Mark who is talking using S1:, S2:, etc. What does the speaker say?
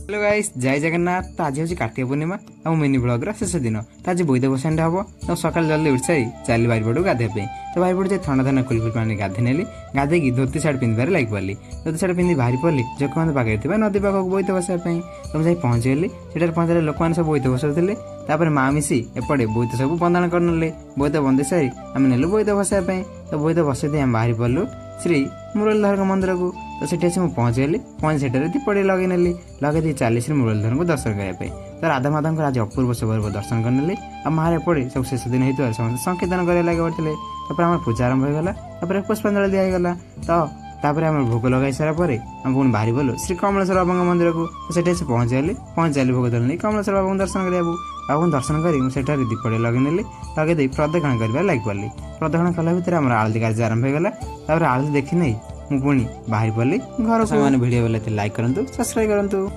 S1: Hello guys जय जगन्नाथ। तो आज हूँ कार्तिक पूर्णिमा और मिनी ब्लॉगर शेष दिन। तो आज बोईत बसाणी हम तो सकाल जल्दी उठ सारी चली बारिपटू गाधेपे। तो बारिपट जाए थंडा थंडा कुल पानी गाधे नेली। गाधेकी धोती सार्ट पिंधार लग पाली। धोती सार्ट पिंधि बाहरी पड़ी जख मैंने पाखे नदी पाखक बोईत बसाई। तो मुझे पहुँचीगली। सेठार पहुँचारे लोक मैंने सब बोईत बसाऊे। तापर माँ मिसी एपटे बोईत सब बंधाण करने। बोईत बंधे सारी आम नेलु बोईत बसाई। तो बोईत बसई आम बाहरी पड़ू श्री मुरलीधर मंदिर को। तो सेठी आसी पहुँचीगली। पहुँची सेठारे दीपड़ी लगे नेली। लगे चली श्री मुरलीधर को दर्शन करने। तो राधा माधव आज अपूर्व स्वरूप दर्शन करने। आ मारे पड़े सब शेष दिन होता समस्त संकीर्तन करे लगे पड़ते। आम पूजा आरंभ होगा। पुष्पांजलि दिगला। तो आम भोग लगे सारापर आम पुणी बाहरी गलु श्री कमलेश्वर बाबा मंदिर को। सेठी आसी पहुँचीगली। पहुँचाली भोग धरनी कमलेश्वर बाबा दर्शन करा। बाबा दर्शन कर दीपड़े लगे नेली। लगे प्रदक्षिण कर लग पाली। प्रदक्षिण कला भितर आम आलती कार्य आरंभ होगा। आलती देखी नहीं मुझे बाहरी पड़ी घर। भिडियो लाइक करूँ सब्सक्राइब करूँ।